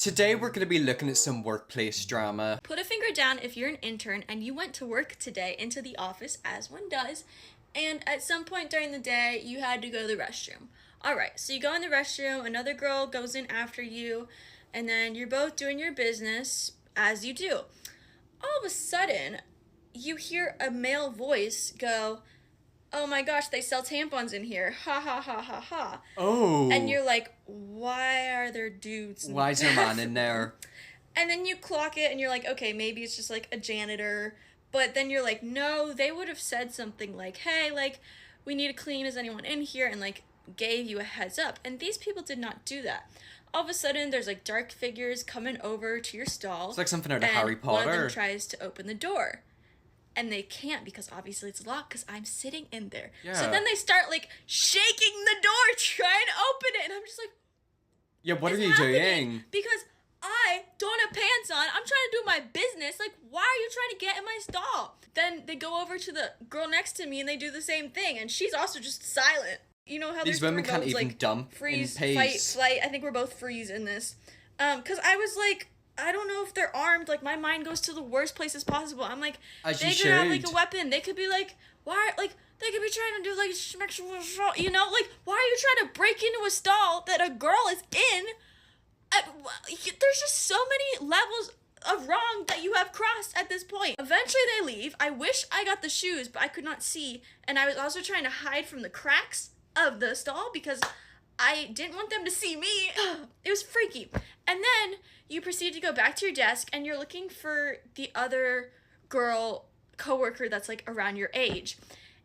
Today we're going to be looking at some workplace drama. Put a finger down if you're an intern and you went to work today into the office, as one does, and at some point during the day you had to go to the restroom. Alright, so you go in the restroom, another girl goes in after you, and then you're both doing your business as you do. All of a sudden, you hear a male voice go, "Oh my gosh, they sell tampons in here. Ha ha ha ha ha." Oh. And you're like, why are there dudes in Why is there a man in there? And then you clock it and you're like, okay, maybe it's just like a janitor. But then you're like, no, they would have said something like, hey, like, we need to clean. Is anyone in here? And like gave you a heads up. And these people did not do that. All of a sudden, there's like dark figures coming over to your stall. It's like something out of and Harry one of Potter. them tries to open the door. And they can't because obviously it's locked because I'm sitting in there. Yeah. So then they start like shaking the door trying to open it. And I'm just like, Yeah, what are is you happening? doing? Because I don't have pants on. I'm trying to do my business. Like, why are you trying to get in my stall? Then they go over to the girl next to me and they do the same thing. And she's also just silent. You know how These there's women can't modes, even like, dump freeze, in fight, peace. flight. I think we're both freeze in this. Because I was like, I don't know if they're armed. Like, my mind goes to the worst places possible. I'm like, As they you could have like should. a weapon. They could be like, why? Like, they could be trying to do like sexual assault. You know, like, why are you trying to break into a stall that a girl is in? There's just so many levels of wrong that you have crossed at this point. Eventually they leave. I wish I got the shoes, but I could not see. And I was also trying to hide from the cracks of the stall because I didn't want them to see me. It was freaky. And then you proceed to go back to your desk and you're looking for the other girl coworker that's like around your age.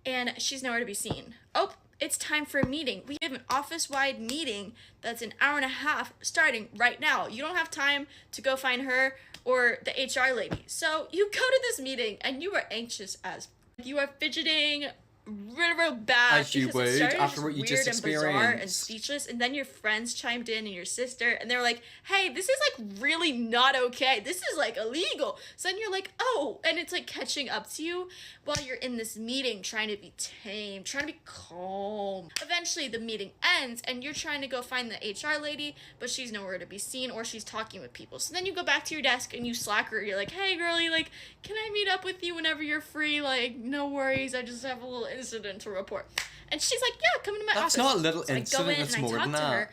And she's nowhere to be seen. Oh, it's time for a meeting. We have an office-wide meeting that's an hour and a half starting right now. You don't have time to go find her or the HR lady. So you go to this meeting and you are anxious as you are fidgeting real bad. As you because it would, started after what you weird just and bizarre and experienced. speechless, and then your friends chimed in and your sister and they were like, hey, this is like really not okay. This is like illegal. So then you're like, oh, and it's like catching up to you while you're in this meeting trying to be tame, trying to be calm. Eventually the meeting ends and you're trying to go find the HR lady, but she's nowhere to be seen or she's talking with people. So then you go back to your desk and you slack her. You're like, hey girlie, like, can I meet up with you whenever you're free? Like, no worries, I just have a little incident to report. And she's like, yeah, come into my office. That's not a little So incident, I go in that's and more I than talk to that. her,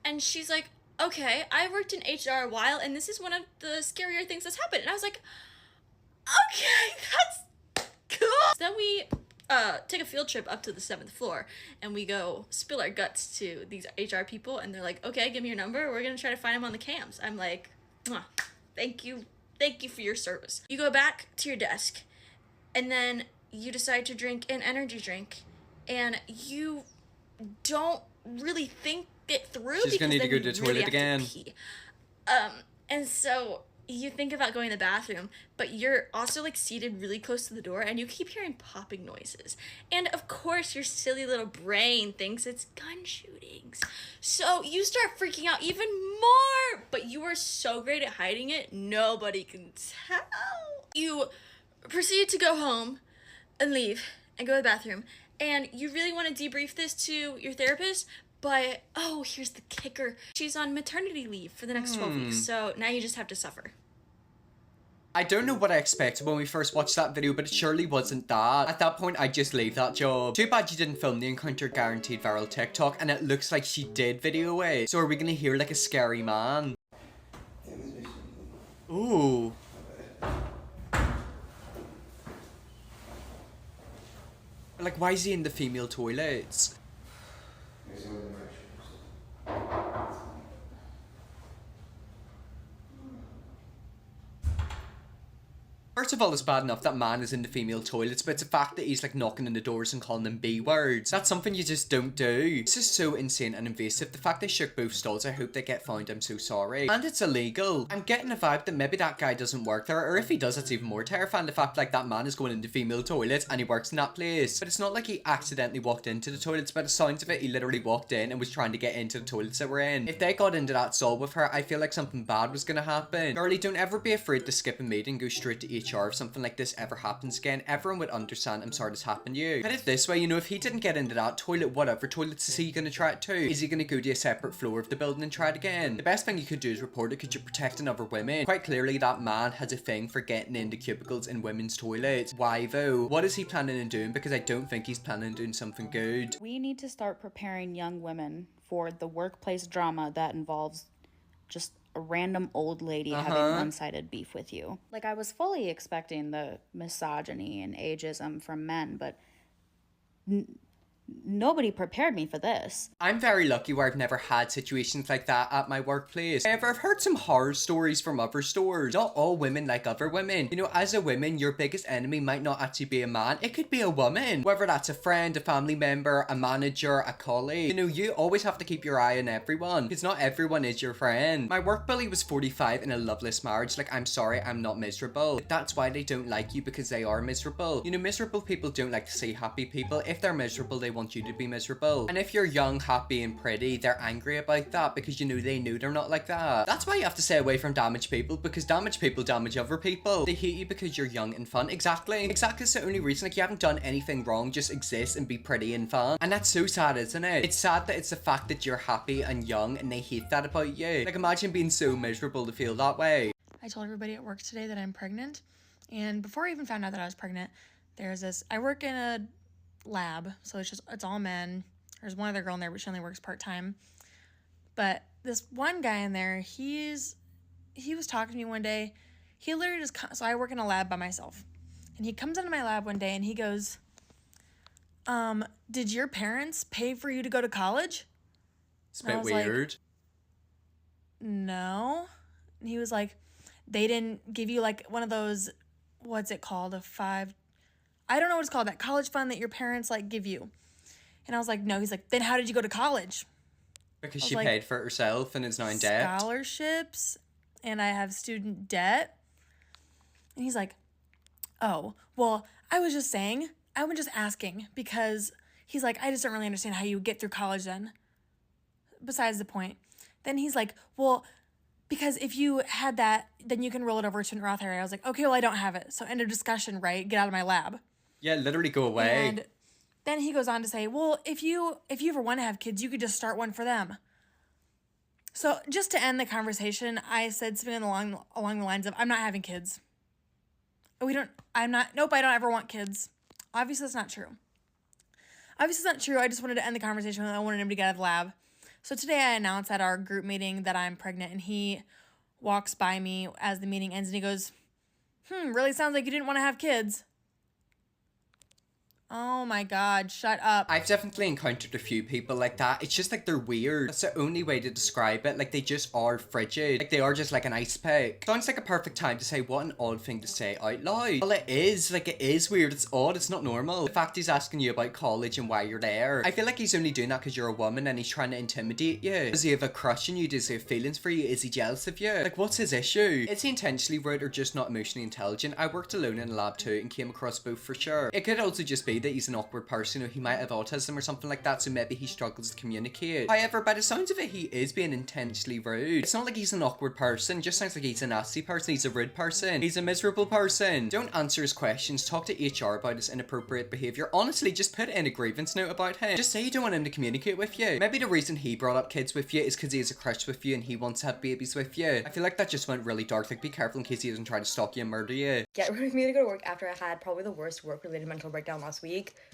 and she's like, okay, I worked in HR a while, and this is one of the scarier things that's happened. And I was like, okay, that's cool. So then we take a field trip up to the 7th floor, and we go spill our guts to these HR people, and they're like, okay, give me your number. We're gonna try to find him on the cams. I'm like, mwah, thank you for your service. You go back to your desk, and then you decide to drink an energy drink, and you don't really think it through. She's gonna need to then go to you the really toilet have to again. pee. And so you think about going to the bathroom, but you're also like seated really close to the door and you keep hearing popping noises. And of course your silly little brain thinks it's gun shootings. So you start freaking out even more, but you are so great at hiding it, nobody can tell. You proceed to go home and leave and go to the bathroom. And you really want to debrief this to your therapist, but oh, here's the kicker. She's on maternity leave for the next 12 weeks, so now you just have to suffer. I don't know what I expected when we first watched that video, but it surely wasn't that. At that point, I'd just leave that job. Too bad you didn't film the encounter guaranteed viral TikTok, and it looks like she did video it. So are we gonna hear like a scary man? Ooh. Like, why is he in the female toilets? First of all, it's bad enough that man is in the female toilets, but it's the fact that he's like knocking on the doors and calling them B words. That's something you just don't do. This is so insane and invasive. The fact they shook both stalls, I hope they get found, I'm so sorry. And it's illegal. I'm getting a vibe that maybe that guy doesn't work there, or if he does, it's even more terrifying. The fact like that man is going into female toilets and he works in that place. But it's not like he accidentally walked into the toilets, by the sounds of it, he literally walked in and was trying to get into the toilets that we're in. If they got into that stall with her, I feel like something bad was gonna happen. Girlie, don't ever be afraid to skip a meeting and go straight to HR if something like this ever happens again. Everyone would understand, I'm sorry this happened to you. Put it this way, you know, if he didn't get into that toilet, whatever toilets is he gonna try it to? Is he gonna go to a separate floor of the building and try it again? The best thing you could do is report it because you're protecting other women. Quite clearly that man has a thing for getting into cubicles in women's toilets. Why though? What is he planning on doing? Because I don't think he's planning on doing something good. We need to start preparing young women for the workplace drama that involves just a random old lady having one-sided beef with you. Like, I was fully expecting the misogyny and ageism from men, but nobody prepared me for this. I'm very lucky where I've never had situations like that at my workplace. However, I've heard some horror stories from other stores. Not all women like other women. You know, as a woman, your biggest enemy might not actually be a man. It could be a woman. Whether that's a friend, a family member, a manager, a colleague. You know, you always have to keep your eye on everyone because not everyone is your friend. My work bully was 45 in a loveless marriage. Like, I'm sorry, I'm not miserable. That's why they don't like you, because they are miserable. You know, miserable people don't like to see happy people. If they're miserable, they want you to be miserable. And if you're young, happy and pretty, they're angry about that because, you know, they knew they're not like that. That's why you have to stay away from damaged people, because damaged people damage other people. They hate you because you're young and fun. Exactly. It's the only reason. Like, you haven't done anything wrong, just exist and be pretty and fun. And that's so sad, isn't it? It's sad that it's the fact that you're happy and young and they hate that about you. Like, imagine being so miserable to feel that way. I told everybody at work today that I'm pregnant, and before I even found out that I was pregnant, I work in a lab, so it's all men. There's one other girl in there, but she only works part-time. But this one guy in there, he was talking to me one day. He literally so I work in a lab by myself, and he comes into my lab one day and he goes, did your parents pay for you to go to college? It's a bit weird. Like, no. And he was like, they didn't give you like one of those, what's it called, I don't know what it's called, that college fund that your parents like give you. And I was like, no. He's like, then how did you go to college? Because she paid for it herself and is now in debt. Scholarships, and I have student debt. And he's like, oh, well, I was just asking, because he's like, I just don't really understand how you get through college then. Besides the point. Then he's like, well, because if you had that, then you can roll it over to an Roth IRA. I was like, okay, well, I don't have it. So end of discussion, right? Get out of my lab. Yeah, literally go away. And then he goes on to say, well, if you ever want to have kids, you could just start one for them. So just to end the conversation, I said something along the lines of, I'm not having kids. I don't ever want kids. Obviously, that's not true. I just wanted to end the conversation. I wanted him to get out of the lab. So today I announced at our group meeting that I'm pregnant, and he walks by me as the meeting ends and he goes, really sounds like you didn't want to have kids. Oh my God, shut up. I've definitely encountered a few people like that. It's just like they're weird. That's the only way to describe it. Like, they just are frigid. Like, they are just like an ice pick. Sounds like a perfect time to say what an odd thing to say out loud. Well, it is. Like, it is weird. It's odd. It's not normal. The fact he's asking you about college and why you're there. I feel like he's only doing that because you're a woman and he's trying to intimidate you. Does he have a crush on you? Does he have feelings for you? Is he jealous of you? Like, what's his issue? Is he intentionally rude or just not emotionally intelligent? I worked alone in a lab too and came across both for sure. It could also just be that he's an awkward person, or he might have autism or something like that, so maybe he struggles to communicate. However, by the sounds of it, he is being intentionally rude. It's not like he's an awkward person, it just sounds like he's a nasty person, he's a rude person, he's a miserable person. Don't answer his questions, talk to HR about his inappropriate behaviour. Honestly, just put in a grievance note about him. Just say you don't want him to communicate with you. Maybe the reason he brought up kids with you is because he has a crush with you and he wants to have babies with you. I feel like that just went really dark. Like, be careful in case he doesn't try to stalk you and murder you. Get rid of me to go to work after I had probably the worst work-related mental breakdown last week.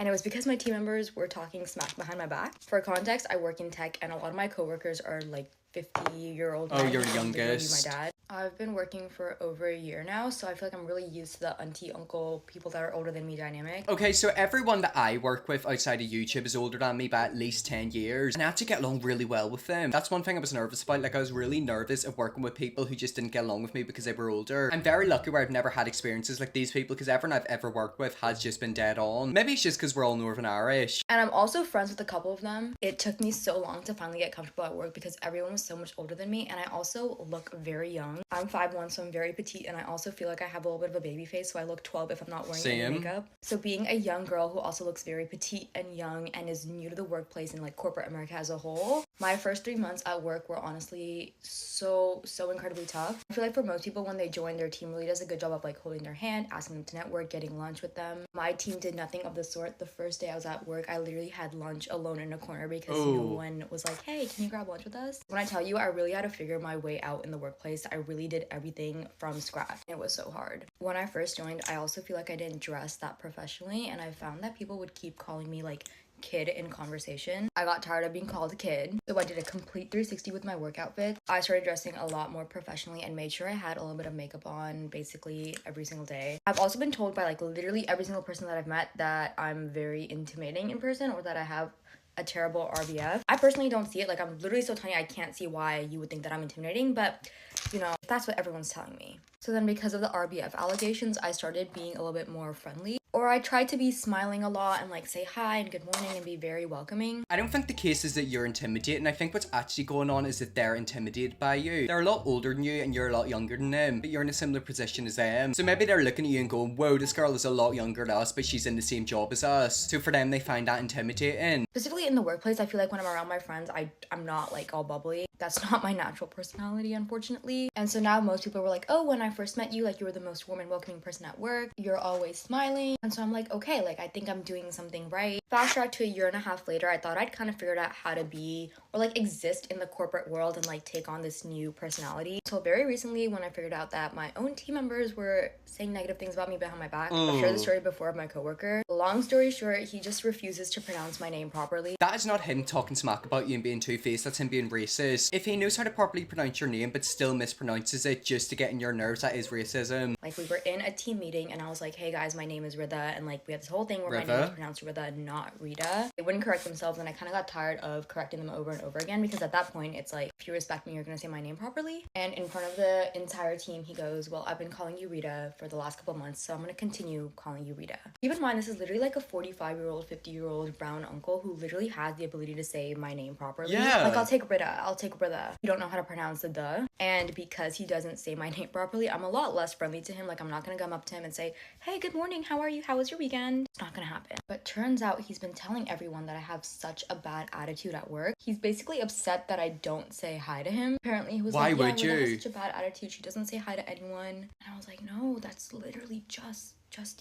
And it was because my team members were talking smack behind my back. For context, I work in tech and a lot of my coworkers are like 50-year-old men. Oh, you're youngest. My dad. I've been working for over a year now, so I feel like I'm really used to the auntie, uncle, people that are older than me dynamic. Okay, so everyone that I work with outside of YouTube is older than me by at least 10 years, and I had to get along really well with them. That's one thing I was nervous about. Like, I was really nervous of working with people who just didn't get along with me because they were older. I'm very lucky where I've never had experiences like these people, because everyone I've ever worked with has just been dead on. Maybe it's just because we're all Northern Irish. And I'm also friends with a couple of them. It took me so long to finally get comfortable at work because everyone was so much older than me, and I also look very young. I'm 5'1", so I'm very petite, and I also feel like I have a little bit of a baby face, so I look 12 if I'm not wearing any makeup. So being a young girl who also looks very petite and young and is new to the workplace and like corporate America as a whole, my first 3 months at work were honestly so incredibly tough. I feel like for most people, when they join, their team really does a good job of like holding their hand, asking them to network, getting lunch with them. My team did nothing of the sort. The first day I was at work, I literally had lunch alone in a corner because no one was like, hey, can you grab lunch with us? When I tell you, I really had to figure my way out in the workplace. I really did everything from scratch. It was so hard. When I first joined, I also feel like I didn't dress that professionally, and I found that people would keep calling me like kid in conversation. I got tired of being called a kid, so I did a complete 360 with my work outfit. I started dressing a lot more professionally and made sure I had a little bit of makeup on basically every single day. I've also been told by like literally every single person that I've met that I'm very intimidating in person, or that I have a terrible RBF. I personally don't see it. Like, I'm literally so tiny, I can't see why you would think that I'm intimidating, but you know, that's what everyone's telling me. So then because of the RBF allegations, I started being a little bit more friendly, or I tried to be smiling a lot and like say hi and good morning and be very welcoming. I don't think the case is that you're intimidating. I think what's actually going on is that they're intimidated by you. They're a lot older than you and you're a lot younger than them, but you're in a similar position as them. So maybe they're looking at you and going, whoa, this girl is a lot younger than us, but she's in the same job as us. So for them, they find that intimidating. Specifically in the workplace, I feel like when I'm around my friends, I'm not like all bubbly. That's not my natural personality, unfortunately. And so now most people were like, oh, when I first met you, like you were the most warm and welcoming person at work. You're always smiling. And so I'm like, okay, like I think I'm doing something right. Fast track to a year and a half later, I thought I'd kind of figured out how to be or like exist in the corporate world and like take on this new personality. So very recently when I figured out that my own team members were saying negative things about me behind my back. I've shared the story before of my coworker. Long story short, he just refuses to pronounce my name properly. That is not him talking smack about you and being two-faced, that's him being racist. If he knows how to properly pronounce your name but still mispronounces it just to get in your nerves, that is racism. Like, we were in a team meeting and I was like, hey guys, my name is Rida, and like we had this whole thing where my name was pronounced Rida, not Rita. They wouldn't correct themselves, and I kind of got tired of correcting them over and over again, because at that point it's like, if you respect me, you're gonna say my name properly. And in front of the entire team, he goes, well, I've been calling you Rita for the last couple of months, so I'm gonna continue calling you Rita. Keep in mind, this is literally like a 45-year-old, 50-year-old brown uncle who literally has the ability to say my name properly. Yeah. Like, I'll take Rita. You don't know how to pronounce the duh. And because he doesn't say my name properly, I'm a lot less friendly to him. Like, I'm not gonna come up to him and say, hey, good morning, how are you? How was your weekend? It's not gonna happen. But turns out he's been telling everyone that I have such a bad attitude at work. He's basically upset that I don't say hi to him. Apparently he was Why like, yeah, would Rita you? has such a bad attitude. She doesn't say hi to anyone. And I was like, no, that's literally just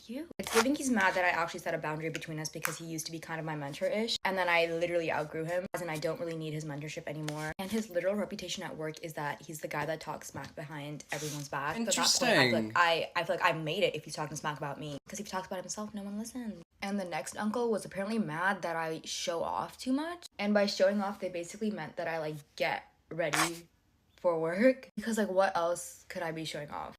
you. It's giving he's mad that I actually set a boundary between us, because he used to be kind of my mentor-ish, and then I literally outgrew him, and I don't really need his mentorship anymore. And his literal reputation at work is that he's the guy that talks smack behind everyone's back. Interesting. At that point, I feel like I made it if he's talking smack about me, because if he talks about himself, no one listens. And the next uncle was apparently mad that I show off too much, and by showing off, they basically meant that I like get ready for work, because like what else could I be showing off?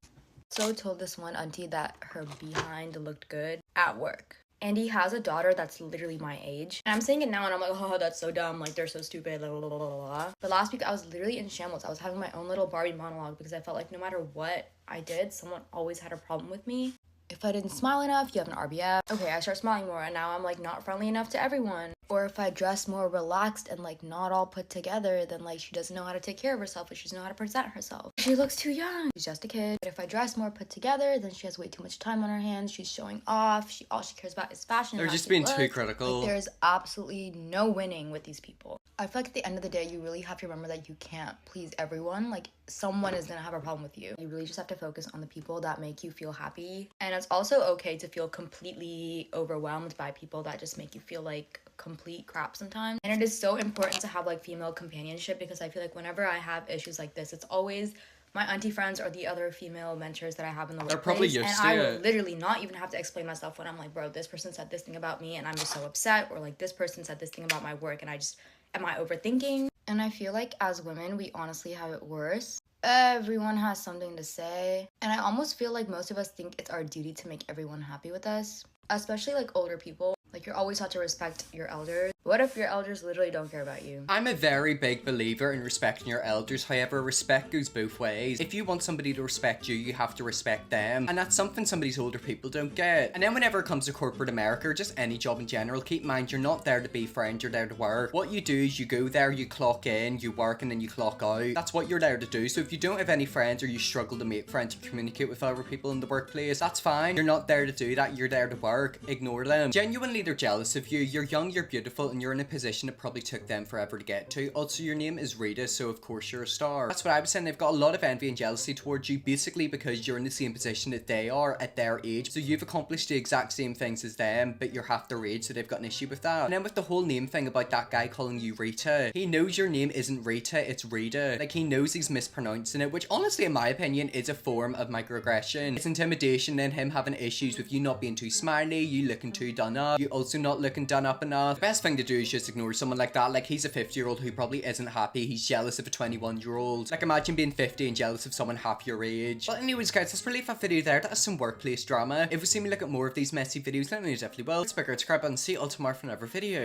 So told this one auntie that her behind looked good at work. And he has a daughter that's literally my age. And I'm saying it now and I'm like, oh, that's so dumb. Like, they're so stupid. Blah, blah, blah, blah, blah. But last week I was literally in shambles. I was having my own little Barbie monologue, because I felt like no matter what I did, someone always had a problem with me. If I didn't smile enough, you have an RBF. Okay, I start smiling more, and now I'm like not friendly enough to everyone. Or if I dress more relaxed and like not all put together, then like she doesn't know how to take care of herself, or she doesn't know how to present herself. She looks too young. She's just a kid. But if I dress more put together, then she has way too much time on her hands. She's showing off. All she cares about is fashion. They're and just how she being too looks. critical. Like, there's absolutely no winning with these people. I feel like at the end of the day, you really have to remember that you can't please everyone. Like, someone is gonna have a problem with you. You really just have to focus on the people that make you feel happy. And it's also okay to feel completely overwhelmed by people that just make you feel like complete crap sometimes. And it is so important to have like female companionship, because I feel like whenever I have issues like this, it's always my auntie friends or the other female mentors that I have in the workplace. They're probably used and to I it. will literally not even have to explain myself when I'm like, bro, this person said this thing about me and I'm just so upset, or like this person said this thing about my work and am I overthinking? And I feel like as women, we honestly have it worse. Everyone has something to say. And I almost feel like most of us think it's our duty to make everyone happy with us, especially like older people. Like, you're always taught to respect your elders. What if your elders literally don't care about you? I'm a very big believer in respecting your elders. However, respect goes both ways. If you want somebody to respect you, you have to respect them. And that's something some of these older people don't get. And then whenever it comes to corporate America, or just any job in general, keep in mind you're not there to be friends, you're there to work. What you do is you go there, you clock in, you work, and then you clock out. That's what you're there to do. So if you don't have any friends or you struggle to make friends and communicate with other people in the workplace, that's fine. You're not there to do that, you're there to work. Ignore them. Genuinely, they're jealous of you. You're young, you're beautiful, and you're in a position that probably took them forever to get to. Also, your name is Rita, so of course you're a star. That's what I was saying. They've got a lot of envy and jealousy towards you, basically because you're in the same position that they are at their age. So you've accomplished the exact same things as them, but you're half their age, so they've got an issue with that. And then with the whole name thing about that guy calling you Rita, he knows your name isn't Rita, it's Rita. Like, he knows he's mispronouncing it, which honestly, in my opinion, is a form of microaggression. It's intimidation and him having issues with you not being too smiley, you looking too done up, you also not looking done up enough. The best thing to do is just ignore someone like that. Like, he's a 50-year-old who probably isn't happy. He's jealous of a 21-year-old. Like, imagine being 50 and jealous of someone half your age. Well, anyways, guys, let's leave that video there. That is some workplace drama. If you see me look at more of these messy videos, let me know, definitely will. Subscribe and see you all tomorrow for another video.